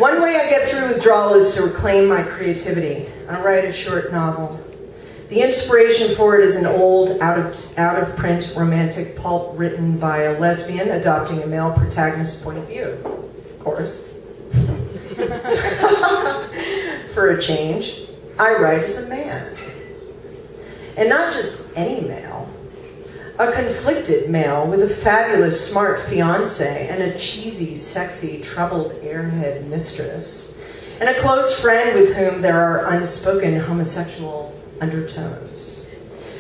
One way I get through withdrawal is to reclaim my creativity. I write a short novel. The inspiration for it is an old, out-of-print romantic pulp written by a lesbian adopting a male protagonist's point of view. Of course. For a change, I write as a man. And not just any male. A conflicted male with a fabulous, smart fiancé and a cheesy, sexy, troubled airhead mistress. And a close friend with whom there are unspoken homosexual undertones.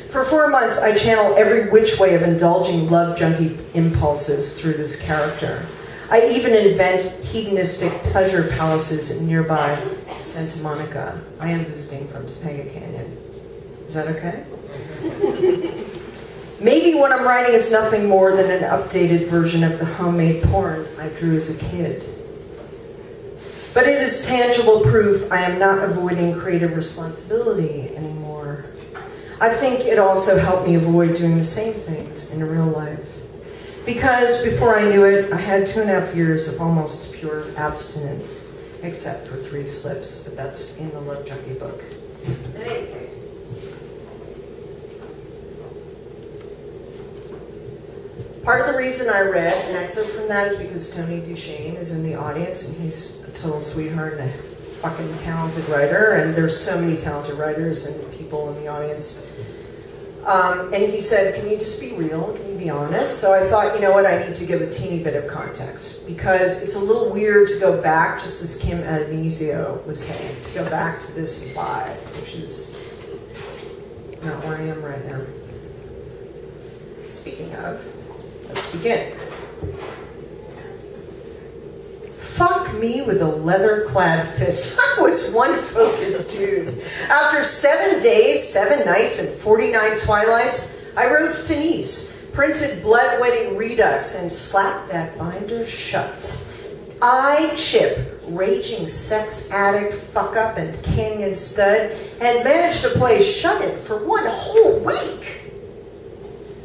For 4 months, I channel every which way of indulging love junkie impulses through this character. I even invent hedonistic pleasure palaces in nearby Santa Monica. I am visiting from Topanga Canyon. Is that okay? Maybe what I'm writing is nothing more than an updated version of the homemade porn I drew as a kid. But it is tangible proof I am not avoiding creative responsibility anymore. I think it also helped me avoid doing the same things in real life. Because before I knew it, I had 2.5 years of almost pure abstinence, except for 3 slips, but that's in the Love Junkie book. In any case. Part of the reason I read an excerpt from that is because Tony Duchesne is in the audience, and he's a total sweetheart and a fucking talented writer, and there's so many talented writers and people in the audience. And he said, can you just be real? Can you be honest? So I thought, you know what, I need to give a teeny bit of context, because it's a little weird to go back, just as Kim Addonizio was saying, to go back to this vibe, which is not where I am right now. Speaking of, let's begin. Fuck me with a leather-clad fist. I was one focused dude. After 7 days, 7 nights, and 49 twilights, I wrote Finis, printed blood-wetting redux, and slapped that binder shut. I, Chip, raging sex addict, fuck-up, and canyon stud, had managed to play shut-in for 1 whole week.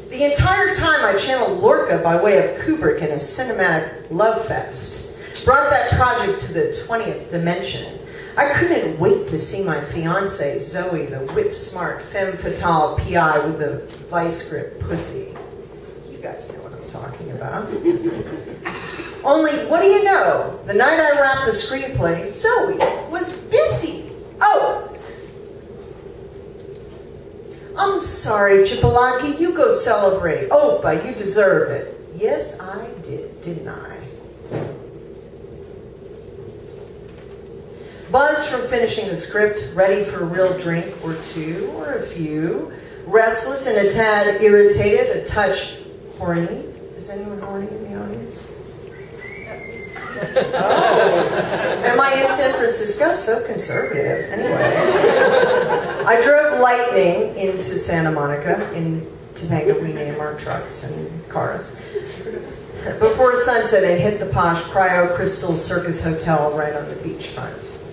The entire time I channeled Lorca by way of Kubrick in a cinematic love fest. Brought that project to the 20th dimension. I couldn't wait to see my fiancée, Zoe, the whip-smart, femme fatale PI with the vice grip pussy. You guys know what I'm talking about. Only, what do you know? The night I wrapped the screenplay, Zoe was busy. Oh! I'm sorry, Chipolaki, you go celebrate. Oh, but you deserve it. Yes, I did, didn't I? Buzzed from finishing the script, ready for a real drink or 2 or a few, restless and a tad irritated, a touch horny. Is anyone horny in the audience? Oh, am I in San Francisco? So conservative. Anyway, I drove lightning into Santa Monica. In Topanga, we name our trucks and cars. Before sunset, I hit the posh Cryo Crystal Circus Hotel right on the beachfront.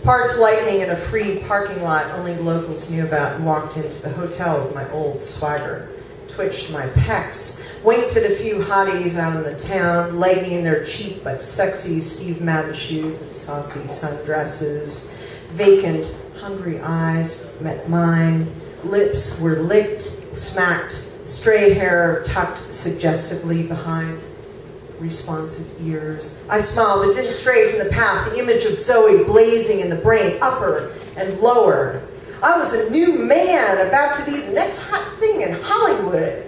Parked lightning in a free parking lot only locals knew about, and walked into the hotel with my old swagger. Twitched my pecs, winked at a few hotties out in the town, leggy in their cheap but sexy Steve Madden shoes and saucy sundresses. Vacant, hungry eyes met mine. Lips were licked, smacked, stray hair tucked suggestively behind responsive ears. I smiled but didn't stray from the path, the image of Zoe blazing in the brain, upper and lower. I was a new man, about to be the next hot thing in Hollywood.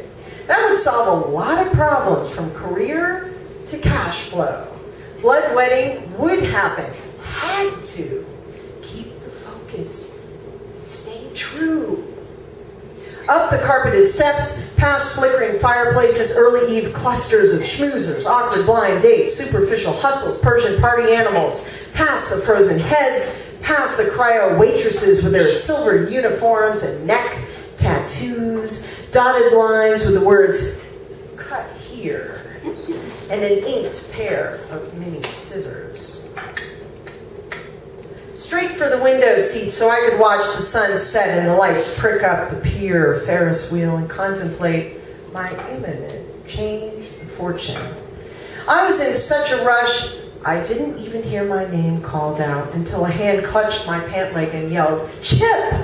That would solve a lot of problems, from career to cash flow. Bloodletting would happen, had to. Keep the focus, stay true. Up the carpeted steps, past flickering fireplaces, early eve clusters of schmoozers, awkward blind dates, superficial hustles, Persian party animals, past the frozen heads, past the cryo waitresses with their silver uniforms and neck tattoos, dotted lines with the words, "cut here," and an inked pair of mini scissors. Straight for the window seat so I could watch the sun set and the lights prick up the pier Ferris wheel and contemplate my imminent change of fortune. I was in such a rush, I didn't even hear my name called out until a hand clutched my pant leg and yelled, "Chip!"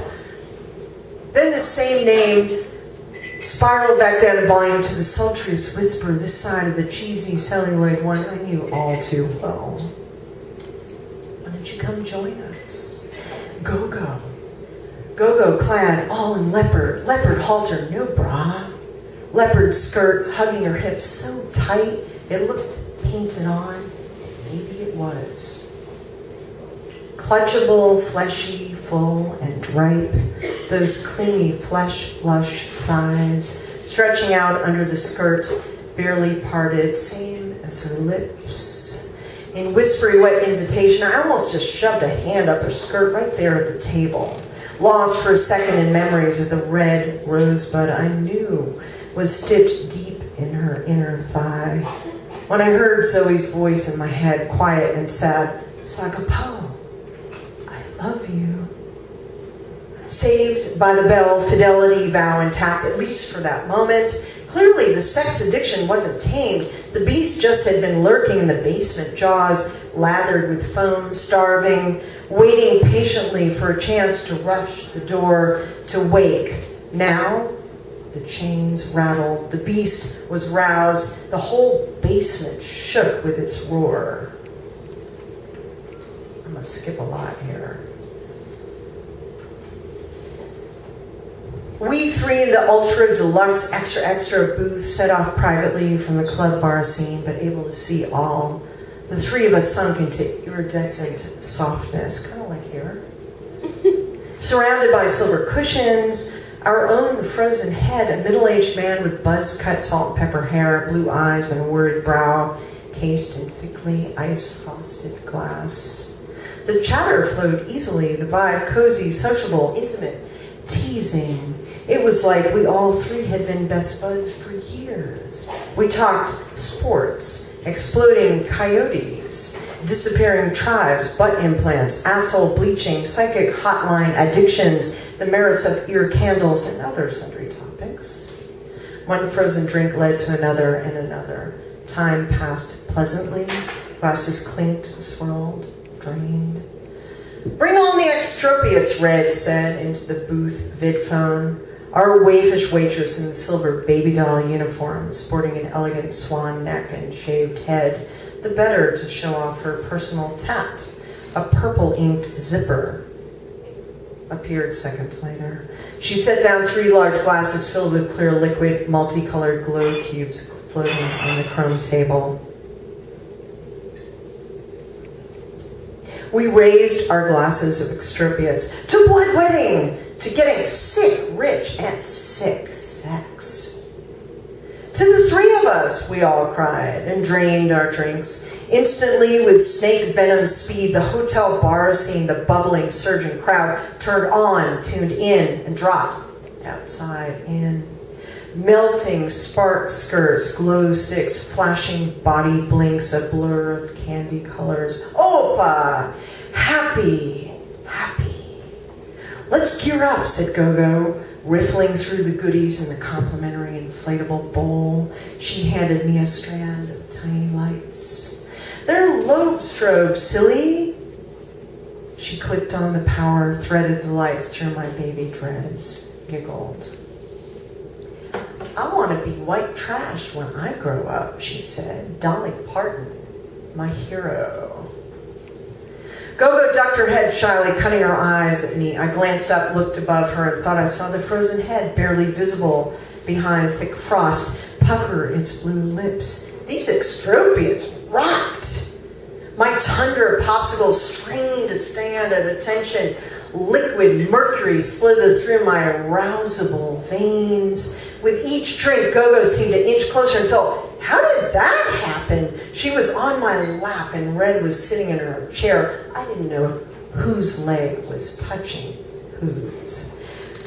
Then the same name spiraled back down in volume to the sultriest whisper this side of the cheesy celluloid one I knew all too well. "Why don't you come join us?" Go-Go. Go-Go clad all in leopard halter, no bra. Leopard skirt hugging her hips so tight it looked painted on. Maybe it was. Clutchable, fleshy, full, and ripe. Those clingy flesh-lush thighs stretching out under the skirt, barely parted, same as her lips. In whispery, wet invitation, I almost just shoved a hand up her skirt right there at the table. Lost for a second in memories of the red rosebud I knew was stitched deep in her inner thigh. When I heard Zoe's voice in my head, quiet and sad, "Sagapo, I love you." Saved by the bell, fidelity vow intact, at least for that moment. Clearly, the sex addiction wasn't tamed. The beast just had been lurking in the basement, jaws lathered with foam, starving, waiting patiently for a chance to rush the door to wake. Now, the chains rattled. The beast was roused. The whole basement shook with its roar. I'm going to skip a lot here. We three in the ultra deluxe extra booth set off privately from the club bar scene, but able to see all. The three of us sunk into iridescent softness, kind of like here. Surrounded by silver cushions, our own frozen head, a middle-aged man with buzz-cut salt and pepper hair, blue eyes, and a worried brow, cased in thickly ice-frosted glass. The chatter flowed easily, the vibe cozy, sociable, intimate, teasing. It was like we all three had been best buds for years. We talked sports, exploding coyotes, disappearing tribes, butt implants, asshole bleaching, psychic hotline addictions, the merits of ear candles, and other sundry topics. One frozen drink led to another and another. Time passed pleasantly. Glasses clinked, swirled, drained. "Bring on the extropiates," Red said into the booth vidphone. Our waifish waitress in the silver baby doll uniform, sporting an elegant swan neck and shaved head, the better to show off her personal tat. A purple-inked zipper appeared seconds later. She set down 3 large glasses filled with clear liquid, multicolored glow cubes floating on the chrome table. We raised our glasses of extropiates to blood wedding, to getting sick, rich, and sick sex. "To the 3 of us," we all cried, and drained our drinks. Instantly, with snake venom speed, the hotel bar scene, the bubbling, surging crowd, turned on, tuned in, and dropped outside in. Melting spark skirts, glow sticks, flashing body blinks, a blur of candy colors. Opa! Happy, happy. "Let's gear up," said Go-Go, riffling through the goodies in the complimentary inflatable bowl. She handed me a strand of tiny lights. "They're lobe strobe, silly." She clicked on the power, threaded the lights through my baby dreads, giggled. "I want to be white trash when I grow up," she said. "Dolly Parton, my hero." Go-Go ducked her head shyly, cutting her eyes at me. I glanced up, looked above her, and thought I saw the frozen head barely visible behind thick frost pucker its blue lips. These extropiates rocked. My tundra popsicle strained to stand at attention. Liquid mercury slithered through my arousable veins. With each drink, Go-Go seemed to inch closer until, how did that happen? She was on my lap and Red was sitting in her chair. I didn't know whose leg was touching whose.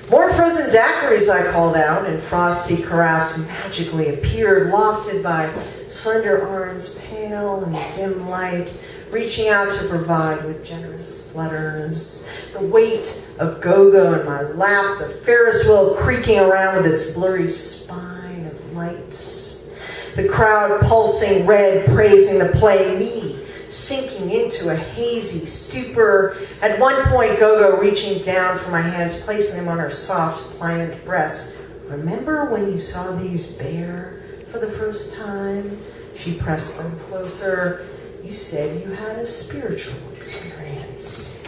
"More frozen daiquiris," I called out, and frosty carafes magically appeared, lofted by slender arms, pale in the dim light, reaching out to provide with generous flutters. The weight of Go-Go in my lap, the Ferris wheel creaking around with its blurry spine of lights. The crowd pulsing, Red praising the play, me sinking into a hazy stupor. At one point, Gogo reaching down for my hands, placing them on her soft, pliant breasts. Remember when you saw these bare for the first time? She pressed them closer. You said you had a spiritual experience.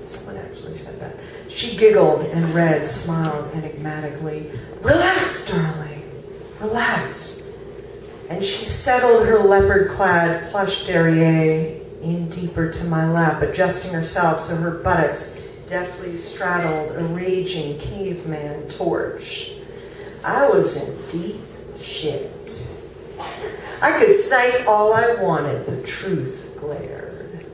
Someone actually said that. She giggled, and Red smiled enigmatically. Relax, darling. Relax. And she settled her leopard-clad plush derriere in deeper to my lap, adjusting herself so her buttocks deftly straddled a raging caveman torch. I was in deep shit. I could snipe all I wanted. The truth glared.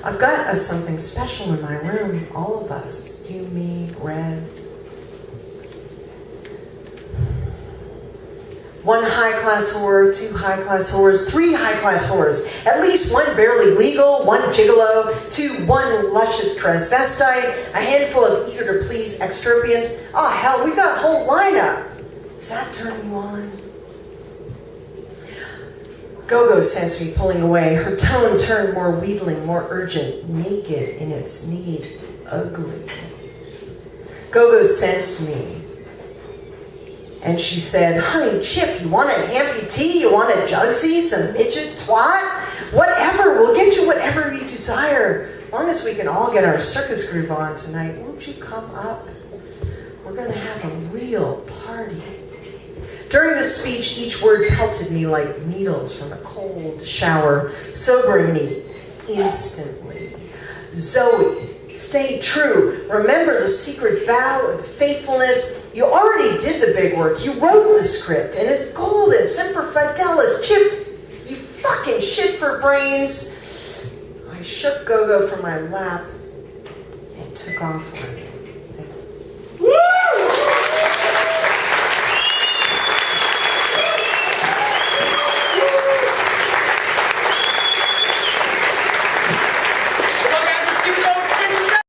I've got us something special in my room, all of us. You, me, Red. One high-class whore, two high-class whores, three high-class whores. At least one barely legal, one gigolo, one luscious transvestite, a handful of eager-to-please extropians. Oh, hell, we got a whole lineup. Does that turn you on? Gogo sensed me pulling away. Her tone turned more wheedling, more urgent, naked in its need, ugly. Gogo sensed me. And she said, honey, Chip, you want an amputee? You want a jugsy? Some midget twat? Whatever, we'll get you whatever you desire. As long as we can all get our circus groove on tonight, won't you come up? We're going to have a real party. During the speech, each word pelted me like needles from a cold shower, sobering me instantly. Zoe, stay true. Remember the secret vow of faithfulness. You already did the big work. You wrote the script, and it's golden, semper fidelis. Chip, you fucking shit for brains. I shook Gogo from my lap and took off running.